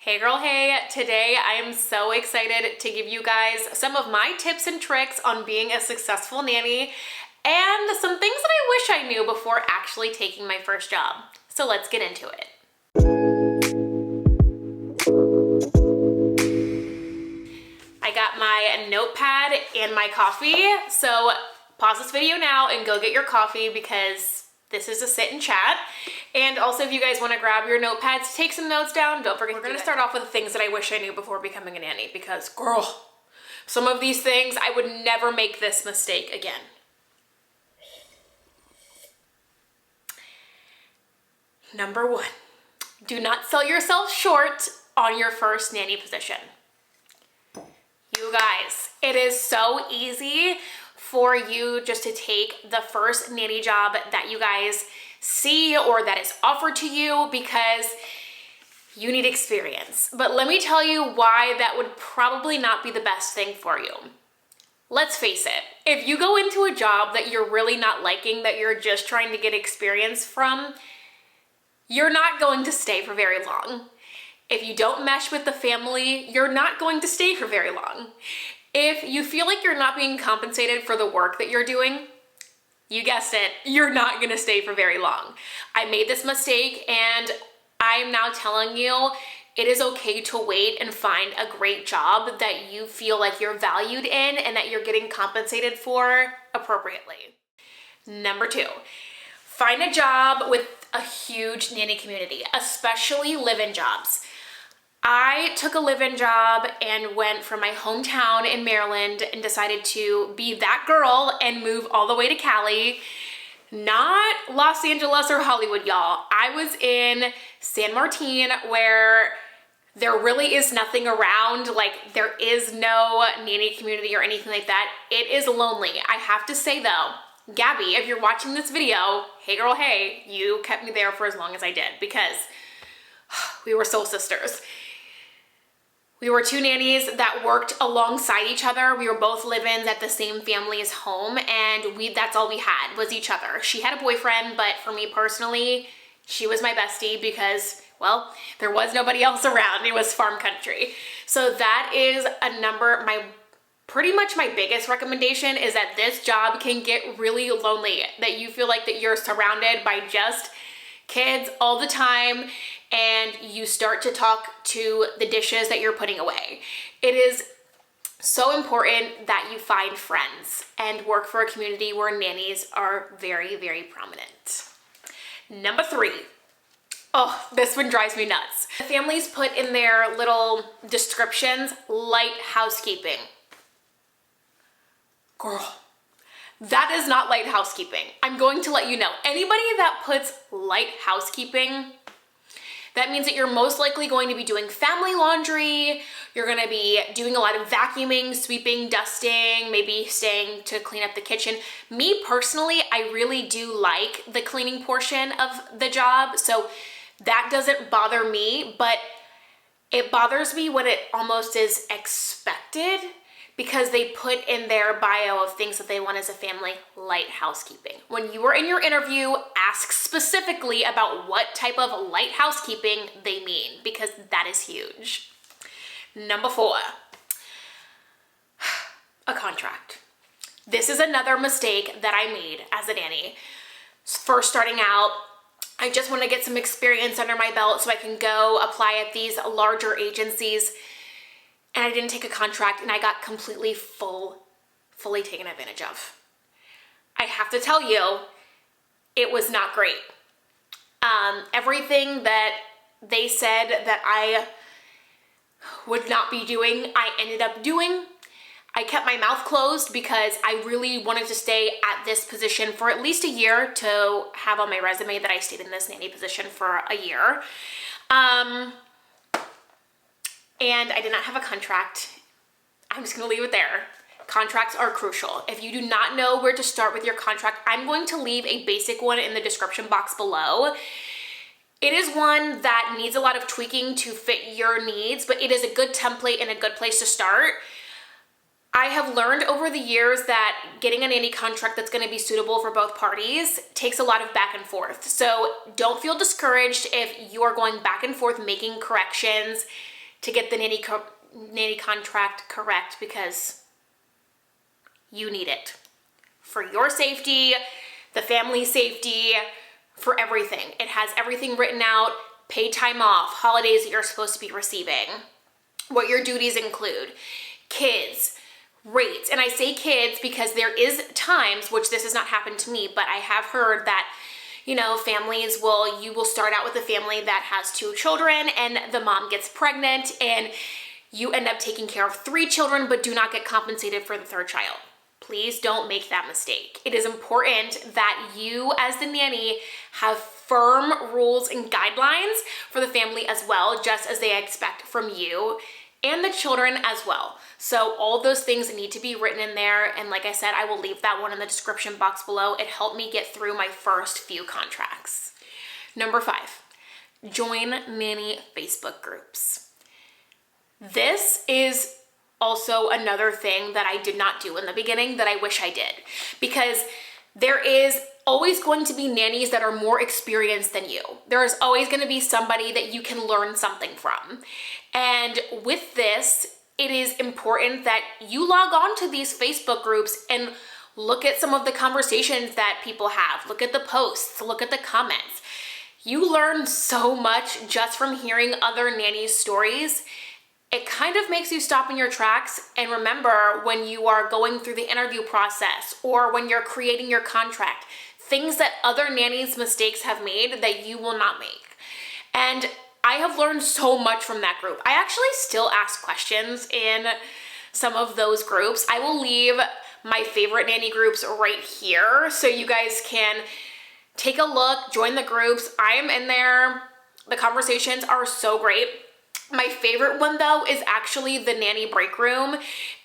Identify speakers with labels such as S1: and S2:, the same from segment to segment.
S1: Hey girl, hey! Today I am so excited to give you guys some of my tips and tricks on being a successful nanny and some things that I wish I knew before actually taking my first job. So let's get into it. I got my notepad and my coffee, so pause this video now and go get your coffee because this is a sit and chat. And also, if you guys want to grab your notepads, take some notes down, don't forget. We're going to start off with the things that I wish I knew before becoming a nanny because, girl, some of these things, I would never make this mistake again. Number one, do not sell yourself short on your first nanny position. You guys, it is so easy for you just to take the first nanny job that you guys see or that is offered to you because you need experience. But let me tell you why that would probably not be the best thing for you. Let's face it, if you go into a job that you're really not liking, that you're just trying to get experience from, you're not going to stay for very long. If you don't mesh with the family, you're not going to stay for very long. If you feel like you're not being compensated for the work that you're doing, you guessed it, you're not gonna stay for very long. I made this mistake and I'm now telling you it is okay to wait and find a great job that you feel like you're valued in and that you're getting compensated for appropriately. Number two, find a job with a huge nanny community, especially live-in jobs. I took a live-in job and went from my hometown in Maryland and decided to be that girl and move all the way to Cali. Not Los Angeles or Hollywood, y'all. I was in San Martin where there really is nothing around. Like, there is no nanny community or anything like that. It is lonely. I have to say though, Gabby, if you're watching this video, hey girl, hey, you kept me there for as long as I did because we were soul sisters. We were two nannies that worked alongside each other. We were both live-ins at the same family's home, and that's all we had was each other. She had a boyfriend, but for me personally, she was my bestie because, well, there was nobody else around. It was farm country. So that is pretty much my biggest recommendation is that this job can get really lonely, that you feel like that you're surrounded by just kids all the time and you start to talk to the dishes that you're putting away. It is so important that you find friends and work for a community where nannies are very, very prominent. Number three, oh, this one drives me nuts. The families put in their little descriptions, light housekeeping. Girl, that is not light housekeeping. I'm going to let you know. Anybody that puts light housekeeping, that means that you're most likely going to be doing family laundry, you're gonna be doing a lot of vacuuming, sweeping, dusting, maybe staying to clean up the kitchen. Me personally, I really do like the cleaning portion of the job, so that doesn't bother me, but it bothers me when it almost is expected because they put in their bio of things that they want as a family, light housekeeping. When you are in your interview, ask specifically about what type of light housekeeping they mean because that is huge. Number four, a contract. This is another mistake that I made as a nanny. First starting out, I just want to get some experience under my belt so I can go apply at these larger agencies. And I didn't take a contract and I got completely fully taken advantage of. I have to tell you, it was not great. Everything that they said that I would not be doing, I ended up doing. I kept my mouth closed because I really wanted to stay at this position for at least a year to have on my resume that I stayed in this nanny position for a year. And I did not have a contract. I'm just gonna leave it there. Contracts are crucial. If you do not know where to start with your contract, I'm going to leave a basic one in the description box below. It is one that needs a lot of tweaking to fit your needs, but it is a good template and a good place to start. I have learned over the years that getting a nanny contract that's gonna be suitable for both parties takes a lot of back and forth. So don't feel discouraged if you are going back and forth making corrections. to get the nanny contract correct, because you need it for your safety, the family safety, for everything. It has everything written out, paid time off, holidays that you're supposed to be receiving, what your duties include, kids, rates. And I say kids because there is times, which this has not happened to me, but I have heard that, you know, you will start out with a family that has 2 children and the mom gets pregnant and you end up taking care of 3 children but do not get compensated for the 3rd child. Please don't make that mistake. It is important that you as the nanny have firm rules and guidelines for the family as well, just as they expect from you and the children as well. So all those things need to be written in there. And like I said, I will leave that one in the description box below. It helped me get through my first few contracts. Number 5, join nanny Facebook groups. This is also another thing that I did not do in the beginning that I wish I did, because there is always going to be nannies that are more experienced than you. There is always going to be somebody that you can learn something from. And with this, it is important that you log on to these Facebook groups and look at some of the conversations that people have. Look at the posts, look at the comments. You learn so much just from hearing other nannies' stories. It kind of makes you stop in your tracks and remember when you are going through the interview process or when you're creating your contract, things that other nannies' mistakes have made that you will not make. And I have learned so much from that group. I actually still ask questions in some of those groups. I will leave my favorite nanny groups right here so you guys can take a look, join the groups. I am in there. The conversations are so great. My favorite one though is actually the nanny break room.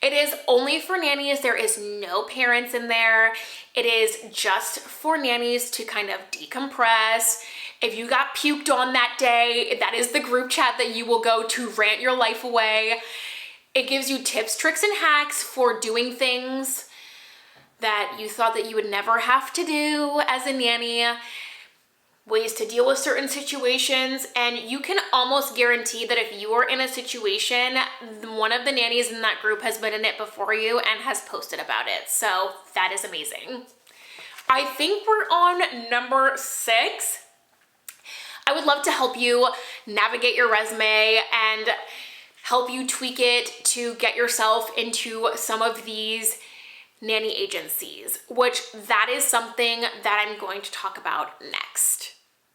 S1: It is only for nannies. There is no parents in there. It is just for nannies to kind of decompress. If you got puked on that day, that is the group chat that you will go to rant your life away. It gives you tips, tricks, and hacks for doing things that you thought that you would never have to do as a nanny, ways to deal with certain situations, and you can almost guarantee that if you are in a situation, one of the nannies in that group has been in it before you and has posted about it. So that is amazing. I think we're on number 6. I would love to help you navigate your resume and help you tweak it to get yourself into some of these nanny agencies, which that is something that I'm going to talk about next.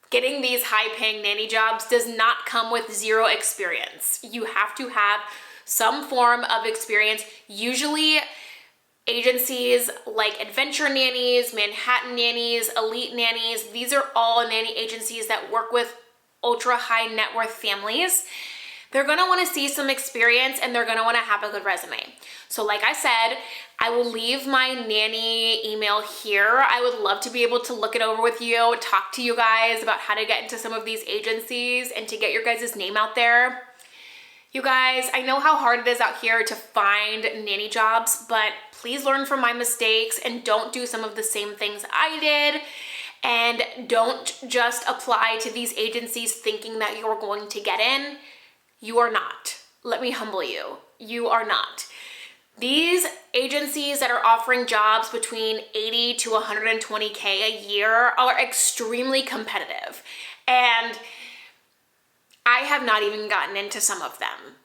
S1: Getting these high-paying nanny jobs does not come with 0 experience. You have to have some form of experience. Usually agencies like Adventure Nannies, Manhattan Nannies, Elite Nannies, these are all nanny agencies that work with ultra high net worth families. They're gonna wanna see some experience and they're gonna wanna have a good resume. So like I said, I will leave my nanny email here. I would love to be able to look it over with you, talk to you guys about how to get into some of these agencies and to get your guys' name out there. You guys, I know how hard it is out here to find nanny jobs, but please learn from my mistakes and don't do some of the same things I did. And don't just apply to these agencies thinking that you're going to get in. You are not. Let me humble you. You are not. These agencies that are offering jobs between 80 to 120K a year are extremely competitive. And I have not even gotten into some of them.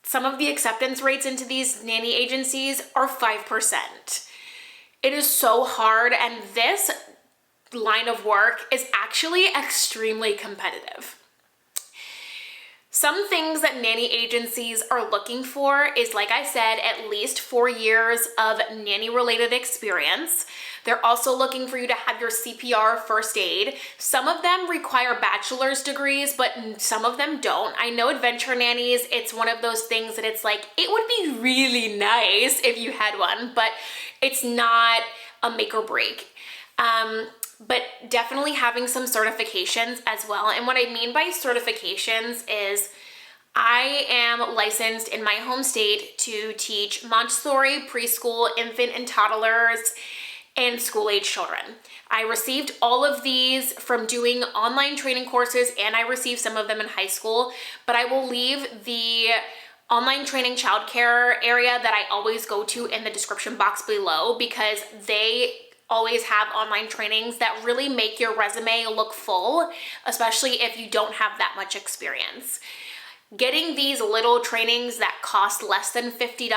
S1: Some of the acceptance rates into these nanny agencies are 5%. It is so hard, and this line of work is actually extremely competitive. Some things that nanny agencies are looking for is, like I said, at least 4 years of nanny-related experience. They're also looking for you to have your CPR first aid. Some of them require bachelor's degrees, but some of them don't. I know Adventure Nannies, it's one of those things that it's like, it would be really nice if you had one, but it's not a make or break. But definitely having some certifications as well. And what I mean by certifications is I am licensed in my home state to teach Montessori, preschool, infant and toddlers, and school-age children. I received all of these from doing online training courses, and I received some of them in high school, but I will leave the online training childcare area that I always go to in the description box below, because they always have online trainings that really make your resume look full, especially if you don't have that much experience. Getting these little trainings that cost less than $50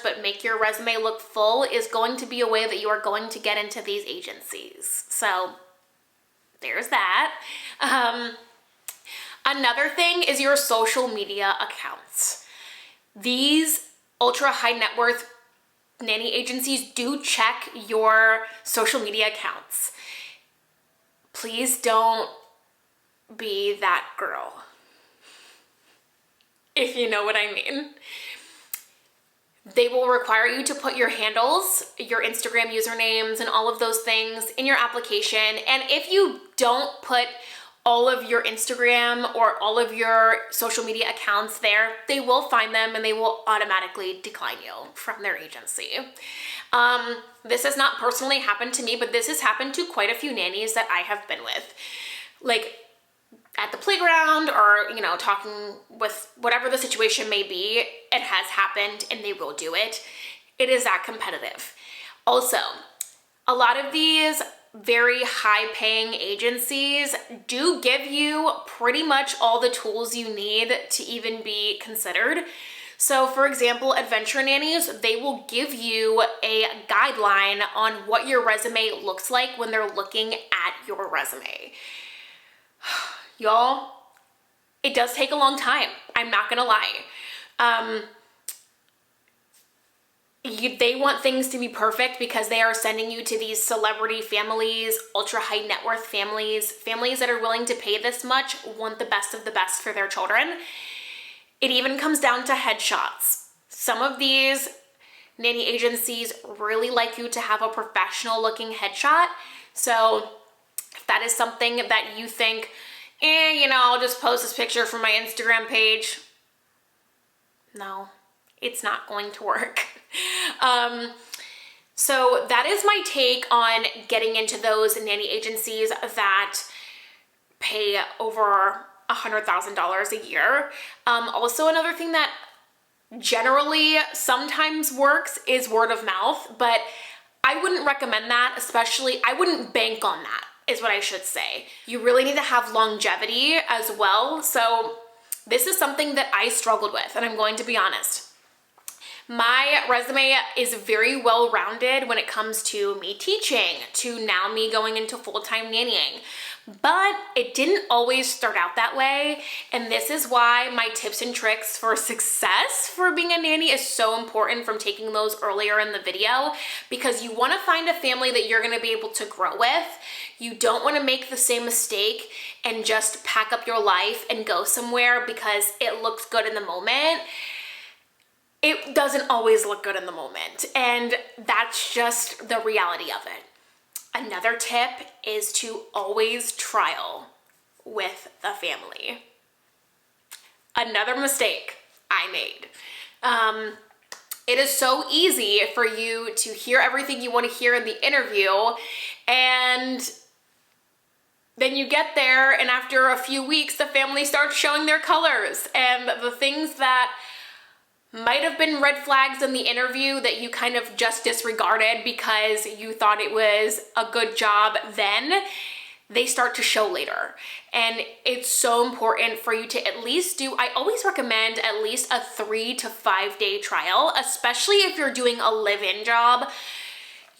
S1: but make your resume look full is going to be a way that you are going to get into these agencies. So there's that. Another thing is your social media accounts. These ultra high net worth nanny agencies do check your social media accounts. Please don't be that girl, if you know what I mean. They will require you to put your handles, your Instagram usernames, and all of those things in your application. And if you don't put all of your Instagram or all of your social media accounts there, they will find them and they will automatically decline you from their agency. This has not personally happened to me, but this has happened to quite a few nannies that I have been with. Like at the playground or, you know, talking with whatever the situation may be, it has happened and they will do it. It is that competitive. Also, a lot of these very high paying agencies do give you pretty much all the tools you need to even be considered. So for example, Adventure Nannies, they will give you a guideline on what your resume looks like when they're looking at your resume. Y'all, it does take a long time. I'm not gonna lie. They want things to be perfect because they are sending you to these celebrity families, ultra high net worth families, families that are willing to pay this much, want the best of the best for their children. It even comes down to headshots. Some of these nanny agencies really like you to have a professional looking headshot. So if that is something that you think, you know, I'll just post this picture from my Instagram page. No, it's not going to work. So that is my take on getting into those nanny agencies that pay over $100,000 a year. Also, another thing that generally sometimes works is word of mouth, but I wouldn't recommend that, especially, I wouldn't bank on that, is what I should say. You really need to have longevity as well. So this is something that I struggled with, and I'm going to be honest. My resume is very well-rounded when it comes to me teaching, to now me going into full-time nannying. But it didn't always start out that way, and this is why my tips and tricks for success for being a nanny is so important from taking those earlier in the video, because you want to find a family that you're going to be able to grow with. You don't want to make the same mistake and just pack up your life and go somewhere because it looks good in the moment. It doesn't always look good in the moment, and that's just the reality of it. Another tip is to always trial with the family. Another mistake I made. It is so easy for you to hear everything you want to hear in the interview, and then you get there, and after a few weeks, the family starts showing their colors, and the things that might have been red flags in the interview that you kind of just disregarded because you thought it was a good job then, they start to show later. And it's so important for you to at least do, I always recommend at least a 3 to 5 day trial, especially if you're doing a live-in job.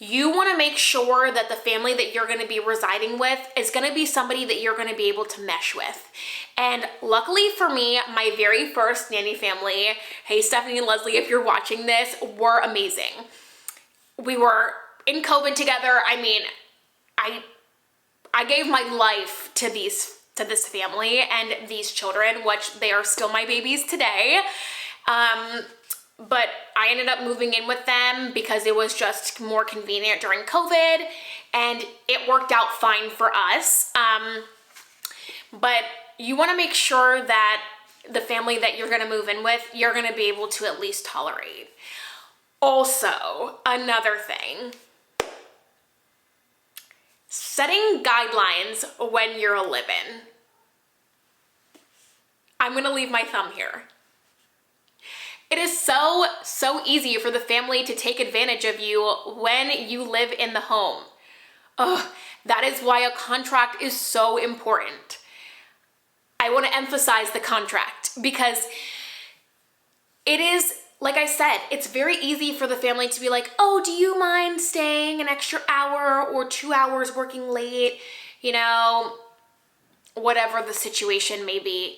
S1: You want to make sure that the family that you're going to be residing with is going to be somebody that you're going to be able to mesh with. And luckily for me, my very first nanny family, hey Stephanie and Leslie, if you're watching this, were amazing. We were in COVID together. I mean, I gave my life to this family and these children, which they are still my babies today. But I ended up moving in with them because it was just more convenient during COVID, and it worked out fine for us. But you want to make sure that the family that you're going to move in with, you're going to be able to at least tolerate. Also, another thing, setting guidelines when you're a live-in. I'm gonna leave my thumb here. It is so easy for the family to take advantage of you when you live in the home. Ugh, that is why a contract is so important. I want to emphasize the contract because it is, like I said, it's very easy for the family to be like, oh, do you mind staying an extra hour or 2 hours working late? You know, whatever the situation may be.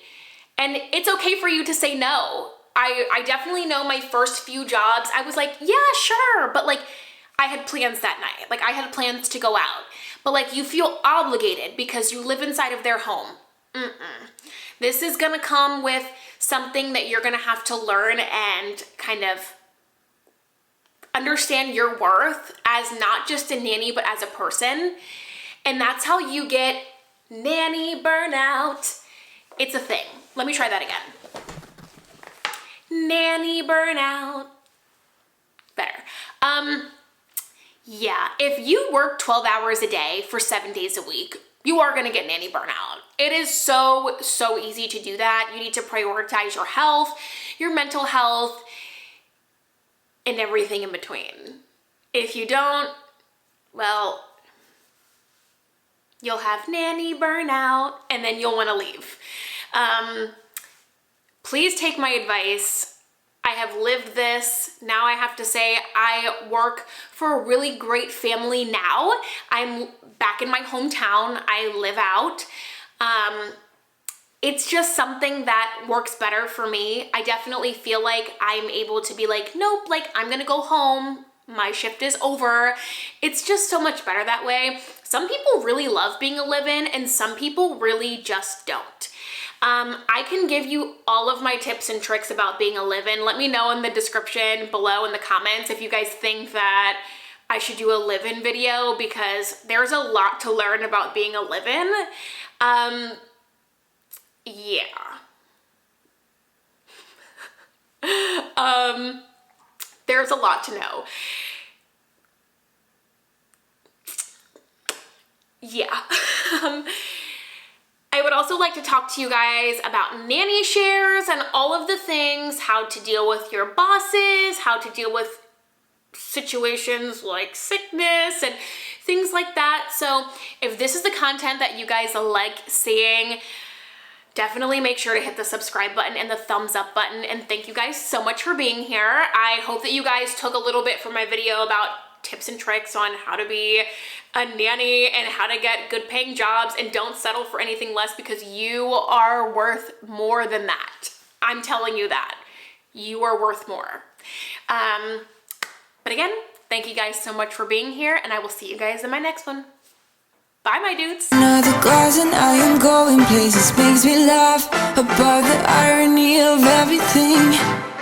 S1: And it's okay for you to say no. I definitely know my first few jobs, I was like, yeah, sure. But like, I had plans that night. Like I had plans to go out. But like you feel obligated because you live inside of their home. This is gonna come with something that you're gonna have to learn and kind of understand your worth as not just a nanny, but as a person. And that's how you get nanny burnout. It's a thing. Let me try that again. Nanny burnout. Better. Yeah, if you work 12 hours a day for 7 days a week, you are gonna get nanny burnout. It is so easy to do that. You need to prioritize your health, your mental health, and everything in between. If you don't, well, you'll have nanny burnout and then you'll wanna leave. Please take my advice. I have lived this. Now I have to say I work for a really great family now. I'm back in my hometown. I live out. It's just something that works better for me. I definitely feel like I'm able to be like, nope, like I'm gonna go home. My shift is over. It's just so much better that way. Some people really love being a live-in and some people really just don't. I can give you all of my tips and tricks about being a live-in. Let me know in the description below in the comments if you guys think that I should do a live-in video because there's a lot to learn about being a live-in. Yeah. There's a lot to know. Yeah. I would also like to talk to you guys about nanny shares and all of the things, how to deal with your bosses, how to deal with situations like sickness and things like that. So if this is the content that you guys like seeing, definitely make sure to hit the subscribe button and the thumbs up button. And thank you guys so much for being here. I hope that you guys took a little bit from my video about tips and tricks on how to be a nanny and how to get good paying jobs and don't settle for anything less because you are worth more than that. I'm telling you that. You are worth more. But again, thank you guys so much for being here and I will see you guys in my next one. Bye, my dudes.
S2: Another glass and I am going places, makes me laugh about the irony of everything.